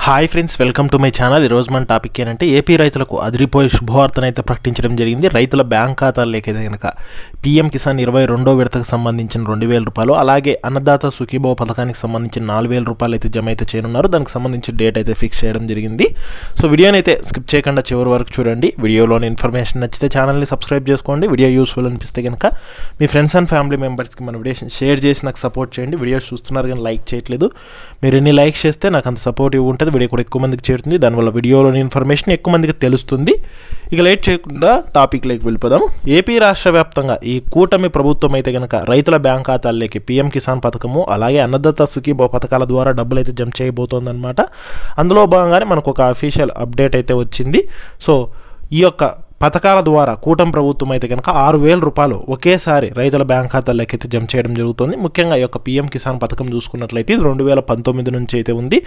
Hi friends, welcome to my channel. ఈరోజు మన topic ఏంటంటే ఏపీ రైతులకు అదిరిపోయే శుభవార్తను అయితే ప్రకటించడం జరిగింది. రైతుల బ్యాంక్ ఖాతాల్లోకైతే కనుక పీఎం కిసాన్ 22వ విడతకు సంబంధించిన 2,000 రూపాయలు, అలాగే అన్నదాత సుఖీభవ పథకానికి సంబంధించిన 4,000 రూపాయలు అయితే జమ అయితే చేయనున్నారు. దానికి సంబంధించి డేట్ అయితే ఫిక్స్ చేయడం జరిగింది. సో వీడియోని అయితే స్కిప్ చేయకుండా చివరి వరకు చూడండి. వీడియోలోని ఇన్ఫర్మేషన్ నచ్చితే ఛానల్ని సబ్స్క్రైబ్ చేసుకోండి. వీడియో యూస్ఫుల్ అనిపిస్తే కనుక మీ ఫ్రెండ్స్ అండ్ ఫ్యామిలీ మెంబర్స్కి మన వీడియో షేర్ చేసి నాకు సపోర్ట్ చేయండి. వీడియోస్ చూస్తున్నారు కానీ లైక్ చేయట్లేదు. మీరు ఎన్ని లైక్స్ చేస్తే నాకు అంత సపోర్టివ్ ఉంటుంది. వీడియో కూడా ఎక్కువ మందికి చేరుతుంది. దానివల్ల వీడియోలోని ఇన్ఫర్మేషన్ ఎక్కువ మందికి తెలుస్తుంది. ఇక లేట్ చేయకుండా టాపిక్లోకి వెళ్ళిపోదాం. ఏపీ రాష్ట్ర వ్యాప్తంగా ఈ కూటమి ప్రభుత్వం అయితే కనుక రైతుల బ్యాంక్ ఖాతాల్లోకి పీఎం కిసాన్ పథకము, అలాగే అన్నదాత సుఖీభవ పథకాల ద్వారా డబ్బులు అయితే జమ చేయబోతోందన్నమాట. అందులో భాగంగానే మనకు ఒక అఫీషియల్ అప్డేట్ అయితే వచ్చింది. సో ఈ యొక్క పథకాల ద్వారా కూటమి ప్రభుత్వం అయితే కనుక 6,000 రూపాయలు ఒకేసారి రైతుల బ్యాంక్ ఖాతాల్లోకి అయితే జమ చేయడం జరుగుతుంది. ముఖ్యంగా ఈ యొక్క పీఎం కిసాన్ పథకం చూసుకున్నట్లయితే ఇది 2019 నుంచి అయితే ఉంది.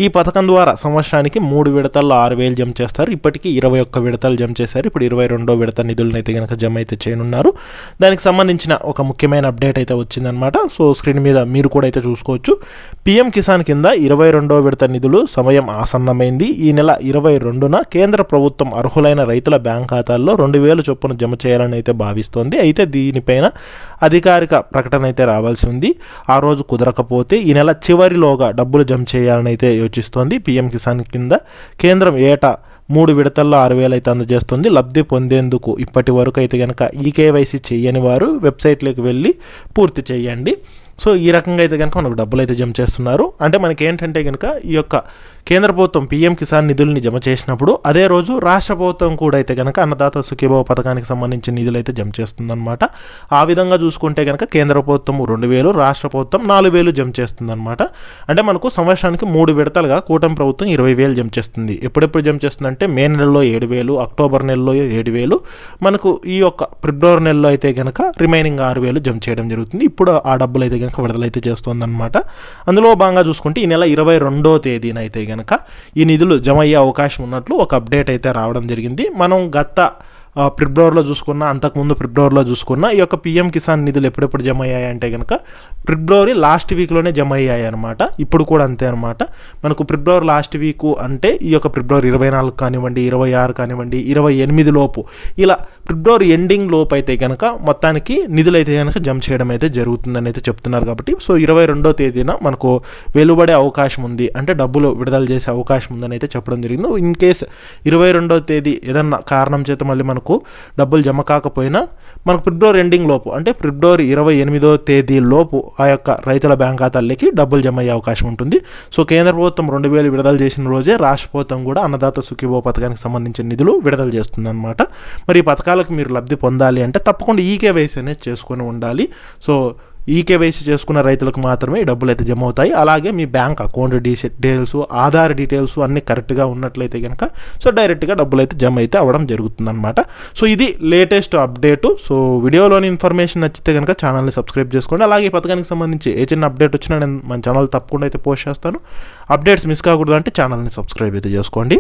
ఈ పథకం ద్వారా సంవత్సరానికి 3 విడతల్లో 6,000 జమ చేస్తారు. ఇప్పటికీ 21 విడతలు జమ చేశారు. ఇప్పుడు 22వ విడత నిధులను అయితే కనుక జమ అయితే చేయనున్నారు. దానికి సంబంధించిన ఒక ముఖ్యమైన అప్డేట్ అయితే వచ్చిందనమాట. సో స్క్రీన్ మీద మీరు కూడా అయితే చూసుకోవచ్చు. పీఎం కిసాన్ కింద 22వ విడత నిధులు సమయం ఆసన్నమైంది. ఈ నెల 22న కేంద్ర ప్రభుత్వం అర్హులైన రైతుల బ్యాంక్ ఖాతాల్లో 2,000 చొప్పున జమ చేయాలని అయితే భావిస్తోంది. అయితే దీనిపైన అధికారిక ప్రకటన అయితే రావాల్సి ఉంది. ఆ రోజు కుదరకపోతే ఈ నెల చివరిలోగా డబ్బులు జమ చేయాలని అయితే యోచిస్తోంది. పీఎం కిసాన్ కింద కేంద్రం ఏటా 3 విడతల్లో 6,000 అయితే అందజేస్తుంది. లబ్ధి పొందేందుకు ఇప్పటి వరకు అయితే కనుక ఈకేవైసీ చేయని వారు వెబ్సైట్లోకి వెళ్ళి పూర్తి చేయండి. సో ఈ రకంగా అయితే కనుక మనకు డబ్బులు అయితే జమ చేస్తున్నారు. అంటే మనకి ఏంటంటే కనుక ఈ యొక్క కేంద్ర ప్రభుత్వం పీఎం కిసాన్ నిధుల్ని జమ చేసినప్పుడు అదే రోజు రాష్ట్ర ప్రభుత్వం కూడా అయితే కనుక అన్నదాత సుఖీభవ పథకానికి సంబంధించిన నిధులు అయితే జమ చేస్తుందన్నమాట. ఆ విధంగా చూసుకుంటే కనుక కేంద్ర ప్రభుత్వం 2,000, రాష్ట్ర ప్రభుత్వం 4,000 జమ చేస్తుందన్నమాట. అంటే మనకు సంవత్సరానికి 3 విడతలుగా కూటమి ప్రభుత్వం 20,000 జమ చేస్తుంది. ఎప్పుడెప్పుడు జమ చేస్తుందంటే మే నెలలో 7,000, అక్టోబర్ నెలలో 7,000, మనకు ఈ యొక్క ఫిబ్రవరి నెలలో అయితే కనుక రిమైనింగ్ 6,000 జమ చేయడం జరుగుతుంది. ఇప్పుడు ఆ డబ్బులు అయితే కనుక విడుదలైతే చేస్తుందన్నమాట. అందులో భాగంగా చూసుకుంటే ఈ నెల 22వ తేదీన అయితే కనుక ఈ నిధులు జమ అయ్యే అవకాశం ఉన్నట్లు ఒక అప్డేట్ అయితే రావడం జరిగింది. మనం గత ఫిబ్రవరిలో చూసుకున్న, అంతకుముందు ఫిబ్రవరిలో చూసుకున్న ఈ యొక్క పీఎం కిసాన్ నిధులు ఎప్పుడెప్పుడు జమ అయ్యాయి అంటే కనుక ఫిబ్రవరి లాస్ట్ వీక్లోనే జమ అయ్యాయి అనమాట. ఇప్పుడు కూడా అంతే అనమాట. మనకు ఫిబ్రవరి లాస్ట్ వీక్ అంటే ఈ యొక్క ఫిబ్రవరి 24 కానివ్వండి, 26 కానివ్వండి, 28 లోపు, ఇలా ఫిబ్రవరి ఎండింగ్ లోపు అయితే కనుక మొత్తానికి నిధులు అయితే కనుక జమ చేయడం అయితే జరుగుతుందని అయితే చెప్తున్నారు. కాబట్టి సో 22వ తేదీన మనకు వెలువడే అవకాశం ఉంది, అంటే డబ్బులు విడుదల చేసే అవకాశం ఉందని అయితే చెప్పడం జరిగింది. ఇన్ కేస్ 22వ తేదీ ఏదన్నా కారణం చేత మళ్ళీ మనకు డబ్బులు జమ కాకపోయినా మనకు ఫిబ్రవరి ఎండింగ్ లోపు, అంటే ఫిబ్రవరి 28వ తేదీ లోపు ఆ యొక్క రైతుల బ్యాంక్ ఖాతాల్లోకి డబ్బులు జమ అయ్యే అవకాశం ఉంటుంది. సో కేంద్ర ప్రభుత్వం 2,000 విడుదల చేసిన రోజే రాష్ట్ర ప్రభుత్వం కూడా అన్నదాత సుఖీభవ పథకానికి సంబంధించిన నిధులు విడుదల చేస్తుందన్నమాట. మరి ఈ పథకాలకు మీరు లబ్ధి పొందాలి అంటే తప్పకుండా ఈకేవైసీ అనేది చేసుకొని ఉండాలి. సో ఈకేవైసీ చేసుకున్న రైతులకు మాత్రమే ఈ డబ్బులు అయితే జమ అవుతాయి. అలాగే మీ bank account details, Aadhaar details అన్నీ కరెక్ట్గా ఉన్నట్లయితే కనుక సో డైరెక్ట్గా డబ్బులు అయితే జమ అయితే అవ్వడం జరుగుతుందన్నమాట. సో ఇది లేటెస్ట్ అప్డేటు. సో వీడియోలోని ఇన్ఫర్మేషన్ నచ్చితే కనుక ఛానల్ని సబ్స్క్రైబ్ చేసుకోండి. అలాగే ఈ పథకానికి సంబంధించి ఏ చిన్న అప్డేట్ వచ్చినా నేను మన ఛానల్ తప్పకుండా అయితే పోస్ట్ చేస్తాను. అప్డేట్స్ మిస్ కాకూడదు అంటే ఛానల్ని సబ్స్క్రైబ్ అయితే చేసుకోండి.